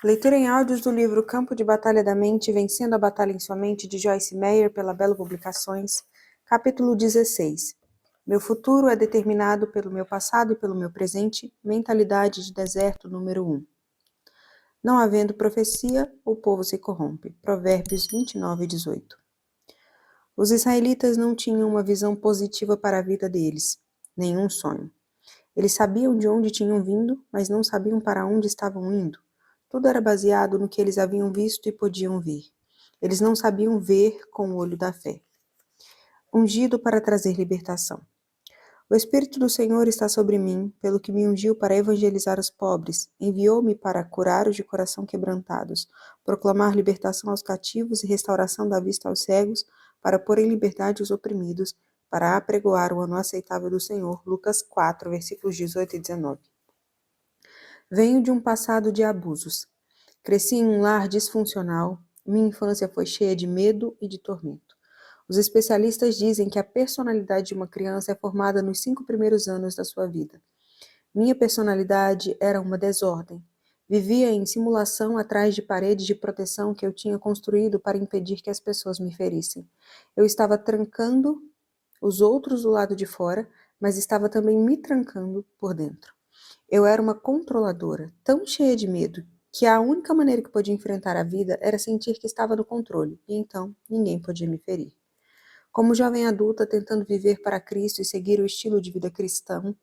Leitura em áudios do livro Campo de Batalha da Mente, Vencendo a Batalha em Sua Mente, de Joyce Meyer, pela Belo Publicações, capítulo 16. Meu futuro é determinado pelo meu passado e pelo meu presente, mentalidade de deserto número 1. Não havendo profecia, o povo se corrompe. Provérbios 29:18. Os israelitas não tinham uma visão positiva para a vida deles, nenhum sonho. Eles sabiam de onde tinham vindo, mas não sabiam para onde estavam indo. Tudo era baseado no que eles haviam visto e podiam ver. Eles não sabiam ver com o olho da fé. Ungido para trazer libertação. O Espírito do Senhor está sobre mim, pelo que me ungiu para evangelizar os pobres, enviou-me para curar os de coração quebrantados, proclamar libertação aos cativos e restauração da vista aos cegos, para pôr em liberdade os oprimidos, para apregoar o ano aceitável do Senhor. Lucas 4, versículos 18 e 19. Venho de um passado de abusos. Cresci em um lar disfuncional, minha infância foi cheia de medo e de tormento. Os especialistas dizem que a personalidade de uma criança é formada nos 5 primeiros anos da sua vida. Minha personalidade era uma desordem. Vivia em simulação atrás de paredes de proteção que eu tinha construído para impedir que as pessoas me ferissem. Eu estava trancando os outros do lado de fora, mas estava também me trancando por dentro. Eu era uma controladora, tão cheia de medo, que a única maneira que podia enfrentar a vida era sentir que estava no controle, e então ninguém podia me ferir. Como jovem adulta tentando viver para Cristo e seguir o estilo de vida cristão,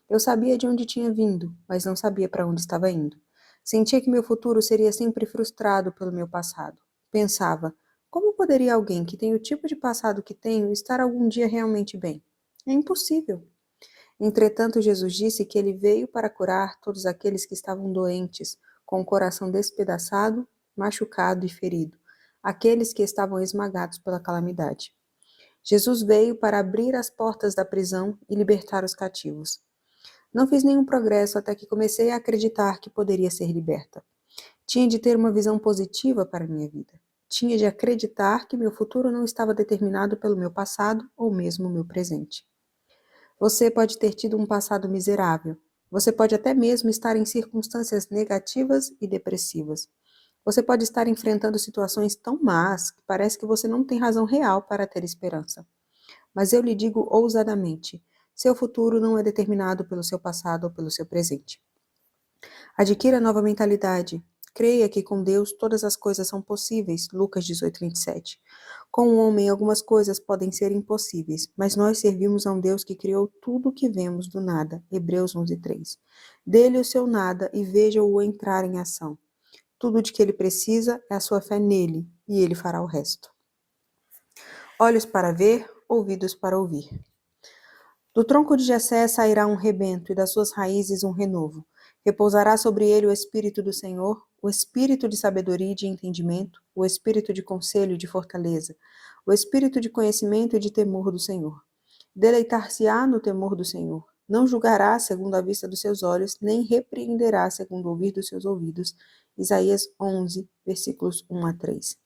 eu sabia de onde tinha vindo, mas não sabia para onde estava indo. Sentia que meu futuro seria sempre frustrado pelo meu passado. Pensava, como poderia alguém que tem o tipo de passado que tenho estar algum dia realmente bem? É impossível. Entretanto, Jesus disse que ele veio para curar todos aqueles que estavam doentes, com o coração despedaçado, machucado e ferido, aqueles que estavam esmagados pela calamidade. Jesus veio para abrir as portas da prisão e libertar os cativos. Não fiz nenhum progresso até que comecei a acreditar que poderia ser liberta. Tinha de ter uma visão positiva para minha vida. Tinha de acreditar que meu futuro não estava determinado pelo meu passado ou mesmo meu presente. Você pode ter tido um passado miserável. Você pode até mesmo estar em circunstâncias negativas e depressivas. Você pode estar enfrentando situações tão más que parece que você não tem razão real para ter esperança. Mas eu lhe digo ousadamente, seu futuro não é determinado pelo seu passado ou pelo seu presente. Adquira nova mentalidade. Creia que com Deus todas as coisas são possíveis. Lucas 18:27. Com o homem algumas coisas podem ser impossíveis, mas nós servimos a um Deus que criou tudo o que vemos do nada. Hebreus 11:3. Dê-lhe o seu nada e veja-o entrar em ação. Tudo de que ele precisa é a sua fé nele, e ele fará o resto. Olhos para ver, ouvidos para ouvir. Do tronco de Jessé sairá um rebento, e das suas raízes um renovo. Repousará sobre ele o Espírito do Senhor, o Espírito de sabedoria e de entendimento, o Espírito de conselho e de fortaleza, o Espírito de conhecimento e de temor do Senhor. Deleitar-se-á no temor do Senhor. Não julgará segundo a vista dos seus olhos, nem repreenderá segundo o ouvir dos seus ouvidos. Isaías 11, versículos 1-3.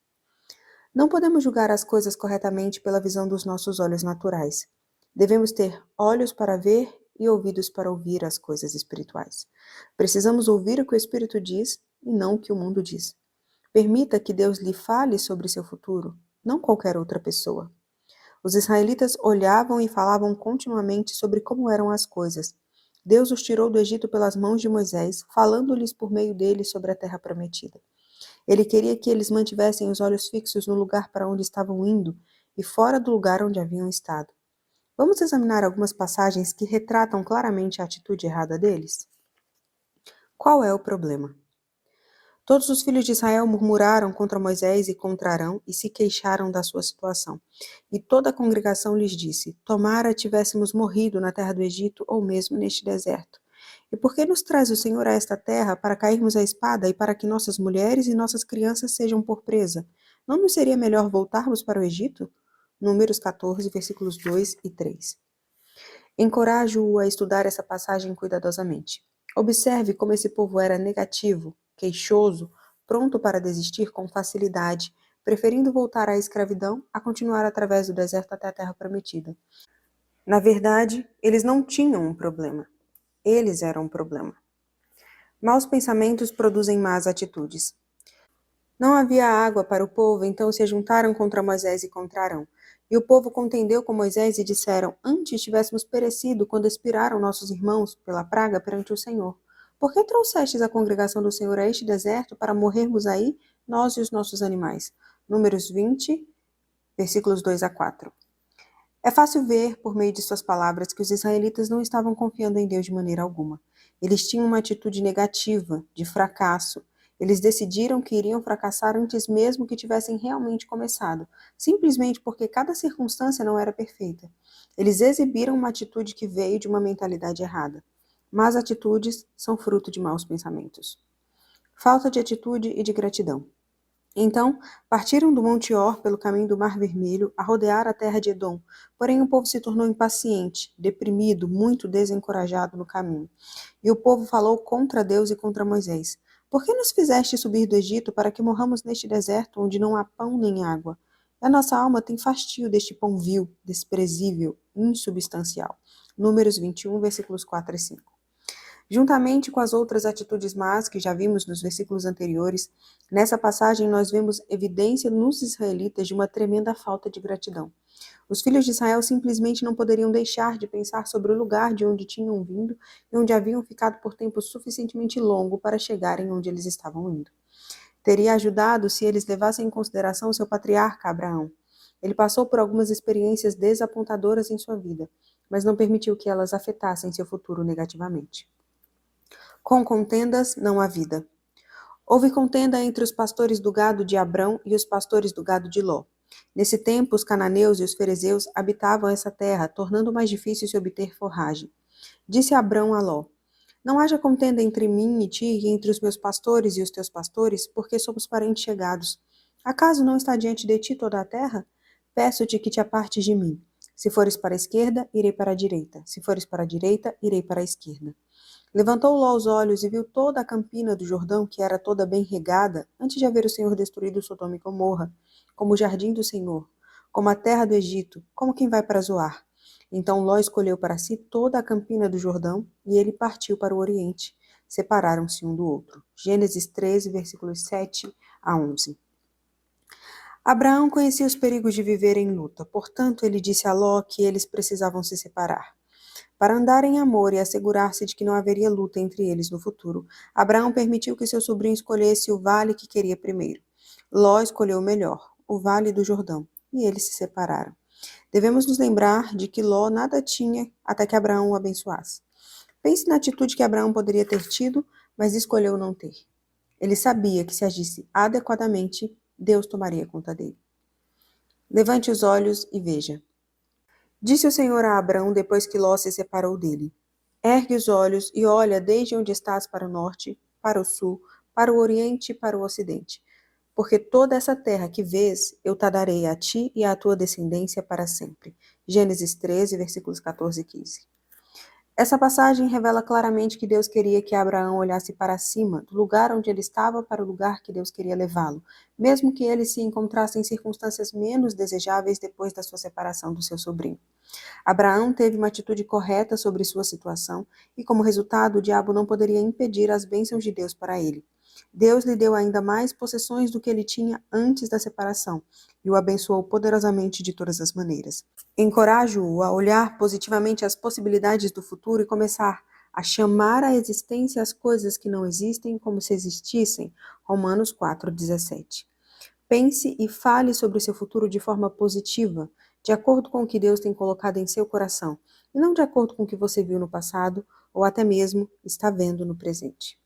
Não podemos julgar as coisas corretamente pela visão dos nossos olhos naturais. Devemos ter olhos para ver e ouvidos para ouvir as coisas espirituais. Precisamos ouvir o que o Espírito diz e não o que o mundo diz. Permita que Deus lhe fale sobre seu futuro, não qualquer outra pessoa. Os israelitas olhavam e falavam continuamente sobre como eram as coisas. Deus os tirou do Egito pelas mãos de Moisés, falando-lhes por meio dele sobre a terra prometida. Ele queria que eles mantivessem os olhos fixos no lugar para onde estavam indo e fora do lugar onde haviam estado. Vamos examinar algumas passagens que retratam claramente a atitude errada deles? Qual é o problema? Todos os filhos de Israel murmuraram contra Moisés e contra Arão e se queixaram da sua situação. E toda a congregação lhes disse: Tomara tivéssemos morrido na terra do Egito ou mesmo neste deserto. E por que nos traz o Senhor a esta terra para cairmos à espada e para que nossas mulheres e nossas crianças sejam por presa? Não nos seria melhor voltarmos para o Egito? Números 14, versículos 2 e 3. Encorajo-o a estudar essa passagem cuidadosamente. Observe como esse povo era negativo, queixoso, pronto para desistir com facilidade, preferindo voltar à escravidão a continuar através do deserto até a terra prometida. Na verdade, eles não tinham um problema. Eles eram um problema. Maus pensamentos produzem más atitudes. Não havia água para o povo, então se juntaram contra Moisés e contra Arão. E o povo contendeu com Moisés e disseram: Antes tivéssemos perecido quando expiraram nossos irmãos pela praga perante o Senhor. Por que trouxestes a congregação do Senhor a este deserto para morrermos aí, nós e os nossos animais? Números 20, versículos 2 a 4. É fácil ver, por meio de suas palavras, que os israelitas não estavam confiando em Deus de maneira alguma. Eles tinham uma atitude negativa, de fracasso. Eles decidiram que iriam fracassar antes mesmo que tivessem realmente começado, simplesmente porque cada circunstância não era perfeita. Eles exibiram uma atitude que veio de uma mentalidade errada. Más atitudes são fruto de maus pensamentos. Falta de atitude e de gratidão. Então, partiram do Monte Or pelo caminho do Mar Vermelho, a rodear a terra de Edom. Porém, o povo se tornou impaciente, deprimido, muito desencorajado no caminho. E o povo falou contra Deus e contra Moisés. Por que nos fizeste subir do Egito para que morramos neste deserto, onde não há pão nem água? A nossa alma tem fastio deste pão vil, desprezível, insubstancial. Números 21, versículos 4 e 5. Juntamente com as outras atitudes más que já vimos nos versículos anteriores, nessa passagem nós vemos evidência nos israelitas de uma tremenda falta de gratidão. Os filhos de Israel simplesmente não poderiam deixar de pensar sobre o lugar de onde tinham vindo e onde haviam ficado por tempo suficientemente longo para chegarem onde eles estavam indo. Teria ajudado se eles levassem em consideração seu patriarca Abraão. Ele passou por algumas experiências desapontadoras em sua vida, mas não permitiu que elas afetassem seu futuro negativamente. Com contendas não há vida. Houve contenda entre os pastores do gado de Abrão e os pastores do gado de Ló. Nesse tempo, os cananeus e os ferezeus habitavam essa terra, tornando mais difícil se obter forragem. Disse Abrão a Ló: Não haja contenda entre mim e ti e entre os meus pastores e os teus pastores, porque somos parentes chegados. Acaso não está diante de ti toda a terra? Peço-te que te apartes de mim. Se fores para a esquerda, irei para a direita. Se fores para a direita, irei para a esquerda. Levantou Ló os olhos e viu toda a campina do Jordão, que era toda bem regada, antes de haver o Senhor destruído Sodoma e Gomorra, como o jardim do Senhor, como a terra do Egito, como quem vai para Zoar. Então Ló escolheu para si toda a campina do Jordão, e ele partiu para o oriente. Separaram-se um do outro. Gênesis 13, versículos 7 a 11. Abraão conhecia os perigos de viver em luta, portanto ele disse a Ló que eles precisavam se separar. Para andar em amor e assegurar-se de que não haveria luta entre eles no futuro, Abraão permitiu que seu sobrinho escolhesse o vale que queria primeiro. Ló escolheu o melhor, o vale do Jordão, e eles se separaram. Devemos nos lembrar de que Ló nada tinha até que Abraão o abençoasse. Pense na atitude que Abraão poderia ter tido, mas escolheu não ter. Ele sabia que se agisse adequadamente, Deus tomaria conta dele. Levante os olhos e veja. Disse o Senhor a Abrão depois que Ló se separou dele: Ergue os olhos e olha desde onde estás para o norte, para o sul, para o oriente e para o ocidente. Porque toda essa terra que vês, eu te darei a ti e à tua descendência para sempre. Gênesis 13, versículos 14 e 15. Essa passagem revela claramente que Deus queria que Abraão olhasse para cima, do lugar onde ele estava para o lugar que Deus queria levá-lo, mesmo que ele se encontrasse em circunstâncias menos desejáveis depois da sua separação do seu sobrinho. Abraão teve uma atitude correta sobre sua situação e, como resultado, o diabo não poderia impedir as bênçãos de Deus para ele. Deus lhe deu ainda mais possessões do que ele tinha antes da separação e o abençoou poderosamente de todas as maneiras. Encorajo-o a olhar positivamente as possibilidades do futuro e começar a chamar à existência as coisas que não existem como se existissem. Romanos 4:17. Pense e fale sobre o seu futuro de forma positiva, de acordo com o que Deus tem colocado em seu coração, e não de acordo com o que você viu no passado ou até mesmo está vendo no presente.